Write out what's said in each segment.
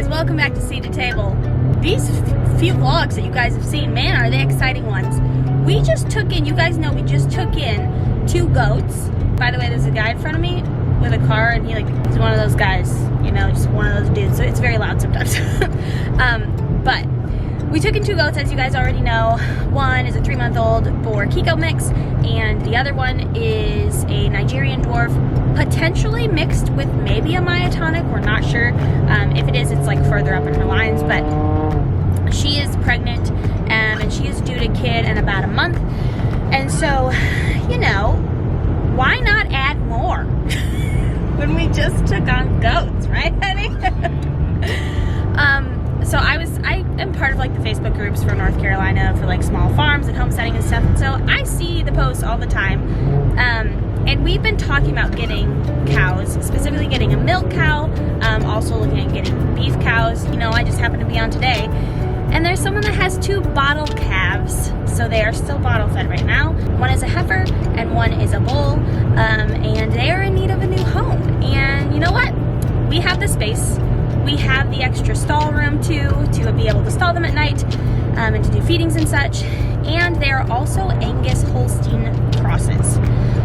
guys, welcome back to Seed to Table. These few vlogs that you guys have seen, man, are they exciting ones. We just took in, you guys know we just took in 2 goats. By the way, there's a guy in front of me with a car, and he's one of those guys, you know, just one of those dudes, so it's very loud sometimes. But we took in 2 goats, as you guys already know. One is a 3-month-old for Kiko mix, and the other one is a Nigerian dwarf, potentially mixed with maybe a myotonic. We're not sure. If it is, it's like further up in her lines, but she is pregnant, and she is due to kid in about a month. And so, you know, why not add more when we just took on goats, right, honey? So I am part of like the Facebook groups for North Carolina for like small farms and homesteading and stuff. And so I see the posts all the time. And we've been talking about getting cows, specifically getting a milk cow, also looking at getting beef cows. You know, I just happened to be on today, and there's someone that has 2 bottle calves. So they are still bottle fed right now. One is a heifer and one is a bull, and they are in need of a new home. And you know what? We have the space. We have the extra stall room to be able to stall them at night, and to do feedings and such. And they are also Angus Holstein crosses.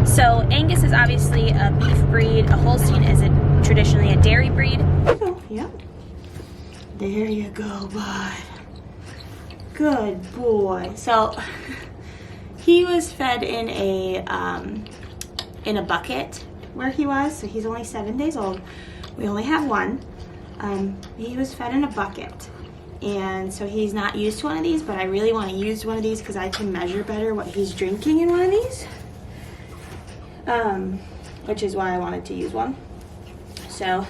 So Angus is obviously a beef breed. A Holstein is traditionally a dairy breed. Oh, yep. There you go, bud. Good boy. So he was fed in a bucket where he was. So he's only 7 days old. We only have one. He was fed in a bucket. And so he's not used to one of these, but I really want to use one of these because I can measure better what he's drinking in one of these. Which is why I wanted to use one. So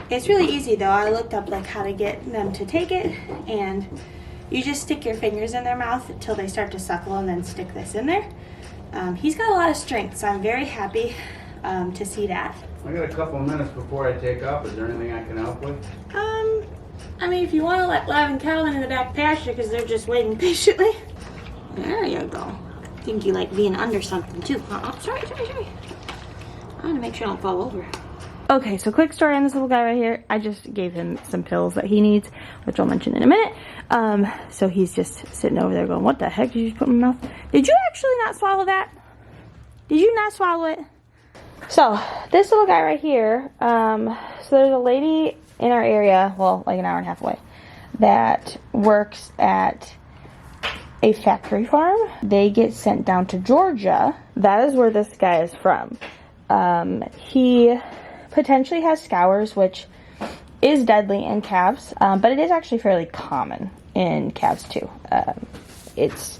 it's really easy though. I looked up like how to get them to take it, and you just stick your fingers in their mouth until they start to suckle, and then stick this in there. He's got a lot of strength, so I'm very happy to see that. I got a couple of minutes before I take off. Is there anything I can help with? I mean, if you want to let Lav and Calvin in the back pasture because they're just waiting patiently. There you go. I think you like being under something too. Sorry. I want to make sure I don't fall over. Okay, so quick story on this little guy right here. I just gave him some pills that he needs, which I'll mention in a minute. So he's just sitting over there going, what the heck did you just put in my mouth? Did you actually not swallow that? Did you not swallow it? So this little guy right here, so there's a lady in our area, well, like an hour and a half away, that works at a factory farm. They get sent down to Georgia. That is where this guy is from. He potentially has scours, which is deadly in calves, but it is actually fairly common in calves too. It's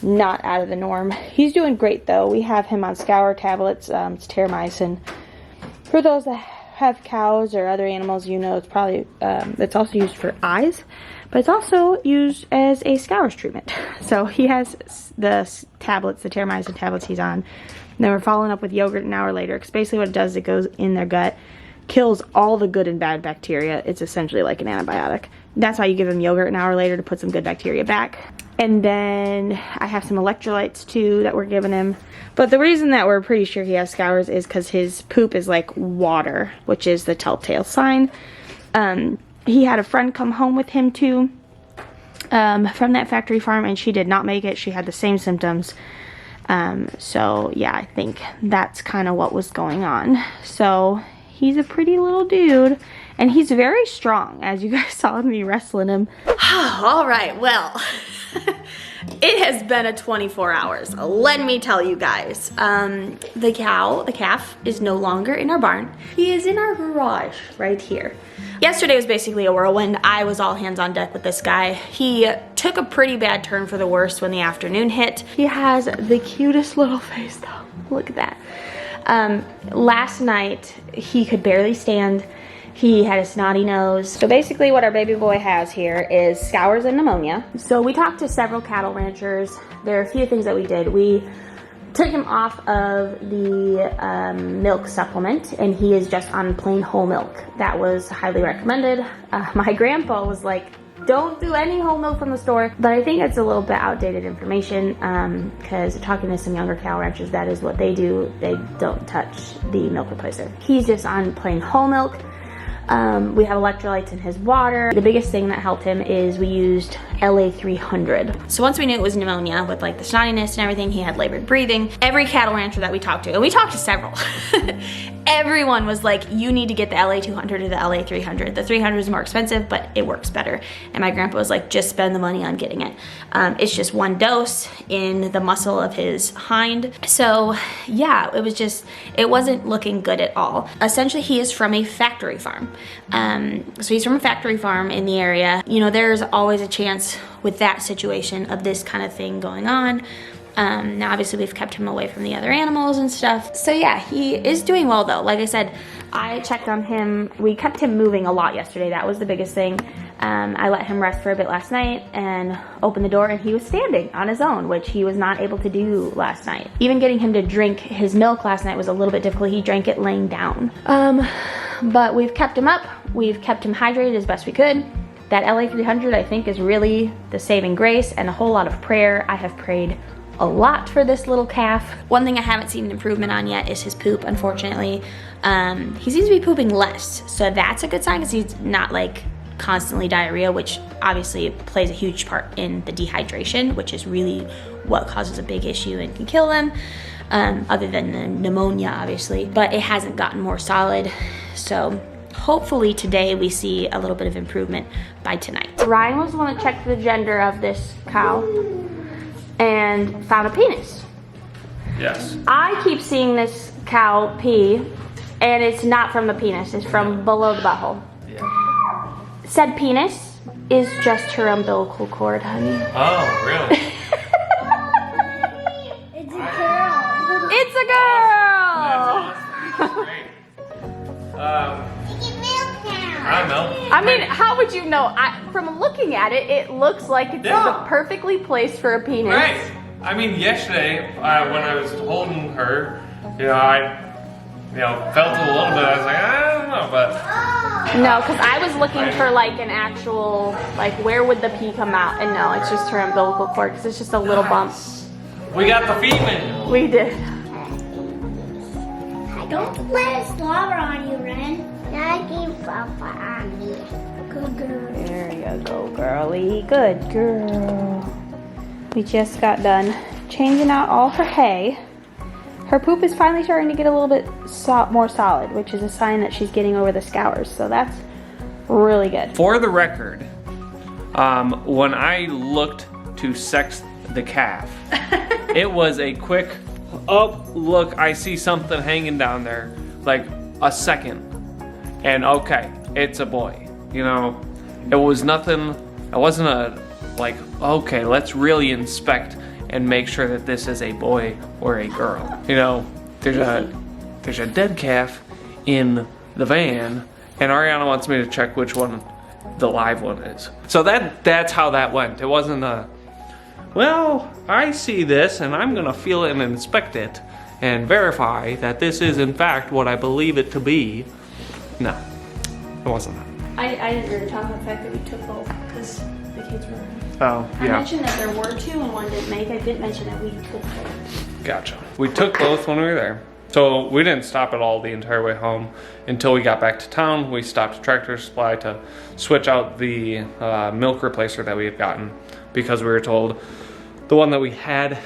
not out of the norm. He's doing great though. We have him on scour tablets. It's terramycin. For those that have cows or other animals, you know, it's probably it's also used for eyes, but it's also used as a scours treatment. So he has the tablets, the terramycin tablets he's on. And then we're following up with yogurt an hour later, because basically what it does is it goes in their gut, kills all the good and bad bacteria. It's essentially like an antibiotic. That's why you give him yogurt an hour later, to put some good bacteria back. And then I have some electrolytes too that we're giving him. But the reason that we're pretty sure he has scours is because his poop is like water, which is the telltale sign. He had a friend come home with him too, from that factory farm, and she did not make it. She had the same symptoms. So yeah, I think that's kind of what was going on. So he's a pretty little dude, and he's very strong, as you guys saw me wrestling him. All right, well, it has been a 24 hours. Let me tell you guys. The calf is no longer in our barn. He is in our garage right here. Yesterday was basically a whirlwind. I was all hands on deck with this guy. He took a pretty bad turn for the worse when the afternoon hit. He has the cutest little face though. Look at that. Last night, he could barely stand. He had a snotty nose. So basically what our baby boy has here is scours and pneumonia. So we talked to several cattle ranchers. There are a few things that we did. We took him off of the milk supplement, and he is just on plain whole milk. That was highly recommended. My grandpa was like, don't do any whole milk from the store, but I think it's a little bit outdated information, because talking to some younger cow ranchers, that is what they do. They don't touch the milk replacer. He's just on plain whole milk. We have electrolytes in his water. The biggest thing that helped him is we used LA 300. So once we knew it was pneumonia with like the snottiness and everything, he had labored breathing. Every cattle rancher that we talked to, and we talked to several, everyone was like, you need to get the LA 200 or the LA 300. The 300 is more expensive, but it works better. And my grandpa was like, just spend the money on getting it. It's just one dose in the muscle of his hind. So yeah, it wasn't looking good at all. Essentially, he is from a factory farm. So he's from a factory farm in the area. You know, there's always a chance with that situation of this kind of thing going on. Now obviously we've kept him away from the other animals and stuff. So yeah, he is doing well though. Like I said, I checked on him. We kept him moving a lot yesterday. That was the biggest thing. I let him rest for a bit last night and opened the door, and he was standing on his own, which he was not able to do last night. Even getting him to drink his milk last night was a little bit difficult. He drank it laying down. But we've kept him up. We've kept him hydrated as best we could. That LA 300 I think is really the saving grace and a whole lot of prayer. I have prayed a lot for this little calf. One thing I haven't seen an improvement on yet is his poop, unfortunately. He seems to be pooping less, so that's a good sign because he's not like constantly diarrhea, which obviously plays a huge part in the dehydration, which is really what causes a big issue and can kill them, other than the pneumonia, obviously. But it hasn't gotten more solid, so hopefully today we see a little bit of improvement by tonight. Ryan was the one that checked the gender of this cow and found a penis. Yes. I keep seeing this cow pee, and it's not from the penis, it's from below the butthole. Yeah. Said penis is just her umbilical cord, honey. Oh, really? It's a girl. It's a girl! That's awesome. Great. You get milk now. I don't know. I mean, how would you know? From looking at it, it looks like it's Yeah. perfectly placed for a penis. Right. I mean, yesterday when I was holding her, I felt it a little bit. I was like, I don't know, but No, because I was looking for like an actual, like where would the pee come out? And no, it's just her umbilical cord because it's just a little bump. we got the feed menu. We did. Don't let it slobber on you, Ren. Now keep Papa on me. Good girl. There you go, girlie. Good girl. We just got done changing out all her hay. Her poop is finally starting to get a little bit more solid, which is a sign that she's getting over the scours. So that's really good. For the record, when I looked to sex the calf, it was a quick, oh, look, I see something hanging down there, like a second. And okay, it's a boy. It was nothing, it wasn't a, like, okay, let's really inspect and make sure that this is a boy or a girl. There's a dead calf in the van, and Ariana wants me to check which one the live one is. So that's how that went. It wasn't well, I see this and I'm gonna feel it and inspect it and verify that this is in fact what I believe it to be. No, it wasn't that. I didn't really talk about the fact that we took both because the kids were. Oh, I yeah. mentioned that there were two and one didn't make. I didn't mention that we took both. Gotcha. We took both when we were there. So we didn't stop at all the entire way home until we got back to town. We stopped at Tractor Supply to switch out the milk replacer that we had gotten because we were told the one that we had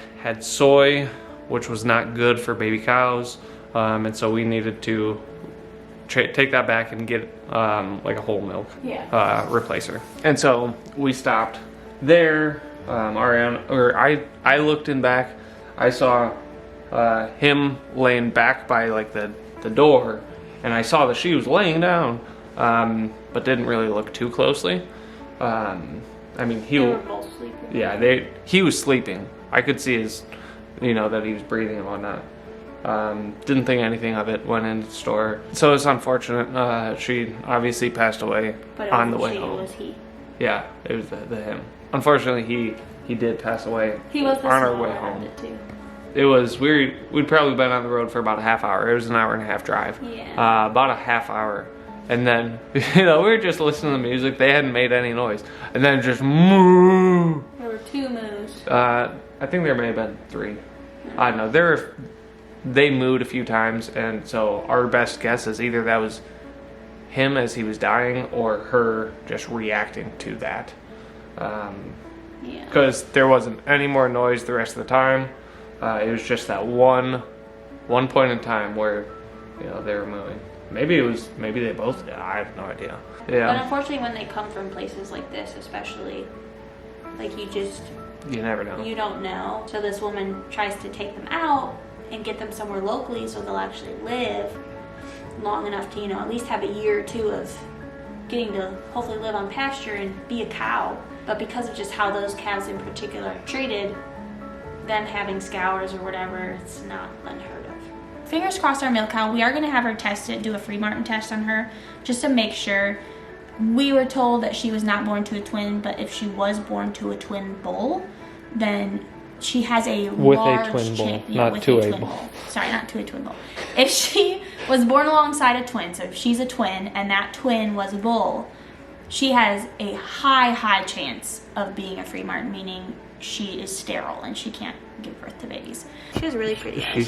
soy, which was not good for baby cows. And so we needed to take that back and get like a whole milk replacer. And so we stopped there. I looked in back. I saw him laying back by like the door, and I saw that she was laying down, but didn't really look too closely. I mean, They were both sleeping. yeah, he was sleeping. I could see his, that he was breathing and whatnot. Didn't think anything of it. Went into the store. So it's unfortunate. She obviously passed away But it on the wasn't way she, home. it was he. Yeah, it was the him. Unfortunately, he did pass away He was the on our smaller way of home. it too. It was we'd probably been on the road for about a half hour. It was an hour and a half drive. Yeah. About a half hour. And then, we were just listening to music. They hadn't made any noise. And then just moo. There were two moves. I think there may have been three. I don't know. They mooed a few times, and so our best guess is either that was him as he was dying or her just reacting to that. Because there wasn't any more noise the rest of the time. It was just that one point in time where, you know, they were moving. Maybe they both did. I have no idea. Yeah. But unfortunately, when they come from places like this, especially, like you never know. You don't know. So this woman tries to take them out and get them somewhere locally so they'll actually live long enough to, you know, at least have a year or two of getting to hopefully live on pasture and be a cow. But because of just how those calves in particular are treated, them having scours or whatever, it's not unheard of. Fingers crossed our milk cow. We are going to have her tested, do a free Martin test on her, just to make sure. We were told that she was not born to a twin, but if she was born to a twin bull, then she has a large twin bull, not to a bull. Sorry, not to a twin bull. If she was born alongside a twin, so if she's a twin and that twin was a bull, she has a high chance of being a free Martin, meaning she is sterile and she can't give birth to babies. She has really pretty eyes.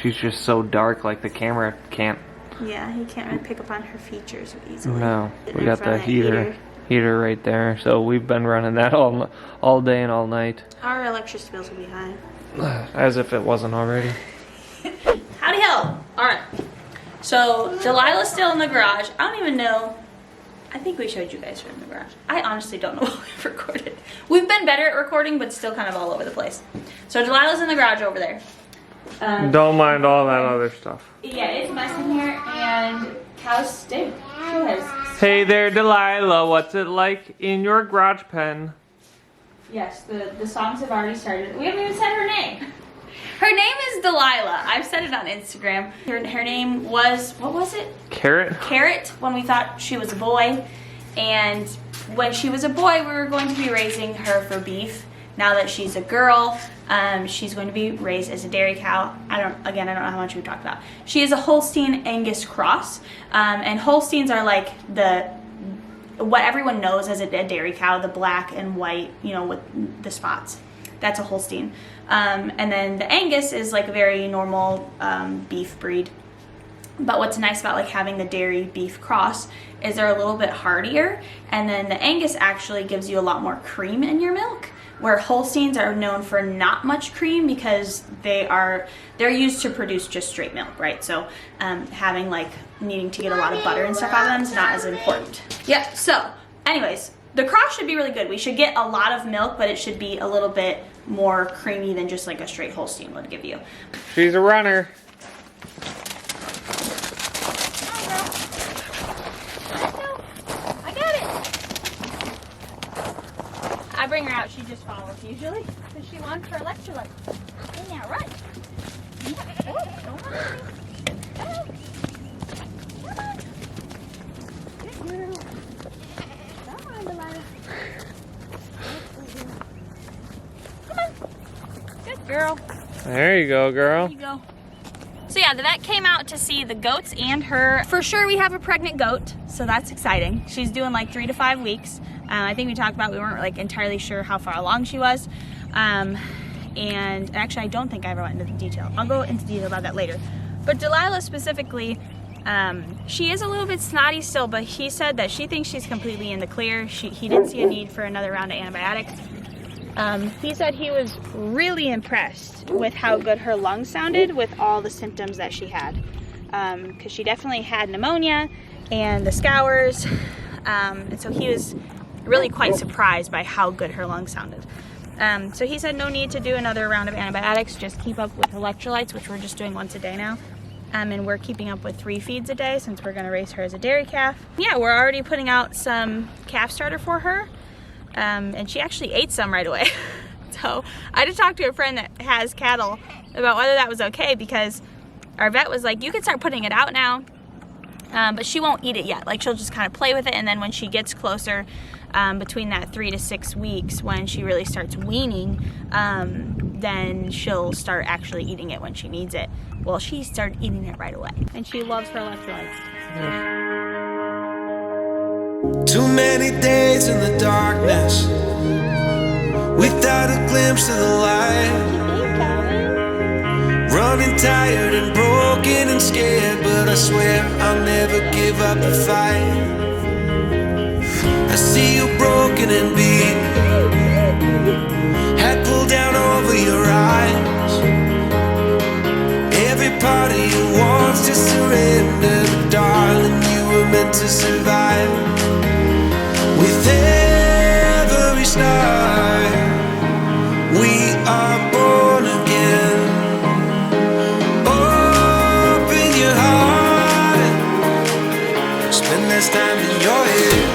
She's just so dark, like the camera can't. Yeah, he can't really pick up on her features easily. No, we got the heater right there, so we've been running that all day and all night. Our electricity bills will be high. As if it wasn't already. Howdy ho! Alright. So Delilah's still in the garage. I don't even know. I think we showed you guys her in the garage. I honestly don't know what we've recorded. We've been better at recording, but still kind of all over the place. So Delilah's in the garage over there. Don't mind all that other stuff. Yeah, it's messy in here, and cows stink. Hey there, Delilah. What's it like in your garage pen? Yes, the songs have already started. We haven't even said her name. Her name is Delilah. I've said it on Instagram. Her name was, what was it? Carrot? Carrot, when we thought she was a boy. And when she was a boy, we were going to be raising her for beef. Now that she's a girl, she's going to be raised as a dairy cow. I don't know how much we talked about. She is a Holstein Angus cross. And Holsteins are like what everyone knows as a dairy cow, the black and white, you know, with the spots. That's a Holstein. And then the Angus is like a very normal beef breed. But what's nice about like having the dairy beef cross is they're a little bit hardier, and then the Angus actually gives you a lot more cream in your milk, where Holsteins are known for not much cream because they're used to produce just straight milk, right? So having like needing to get a lot of butter and stuff out of them is not as important. Yeah, so anyways, the cross should be really good. We should get a lot of milk, but it should be a little bit more creamy than just like a straight Holstein would give you. She's a runner. I bring her out, she just follows usually, because she wants her electrolytes. Hey, now run. Oh, don't run. Come on. Come on. Good girl. Come on, Delilah. Come on. Good girl. There you go, girl. There you go. So yeah, the vet came out to see the goats and her. For sure we have a pregnant goat, so that's exciting. She's doing like 3 to 5 weeks. I think we talked about we weren't like entirely sure how far along she was. And actually I don't think I ever went into detail. I'll go into detail about that later. But Delilah specifically, she is a little bit snotty still, but he said that she thinks she's completely in the clear. He didn't see a need for another round of antibiotics. He said he was really impressed with how good her lungs sounded with all the symptoms that she had. Because she definitely had pneumonia and the scours. And so he was really quite surprised by how good her lungs sounded. So he said no need to do another round of antibiotics, just keep up with electrolytes, which we're just doing once a day now. And we're keeping up with 3 feeds a day since we're gonna raise her as a dairy calf. Yeah, we're already putting out some calf starter for her. And she actually ate some right away. So I had to talk to a friend that has cattle about whether that was okay, because our vet was like, you can start putting it out now, but she won't eat it yet. Like she'll just kind of play with it, and then when she gets closer, between that 3 to 6 weeks, when she really starts weaning, then she'll start actually eating it when she needs it. Well, she started eating it right away, and she loves her electrolytes. Too many days in the darkness, without a glimpse of the light. Running tired and broken and scared, but I swear I'll never give up the fight. I see you broken and beat, head pulled down over your eyes. Every part of you wants to surrender, but darling, you were meant to survive. With every star, we are born again. Open your heart, spend less time in your head.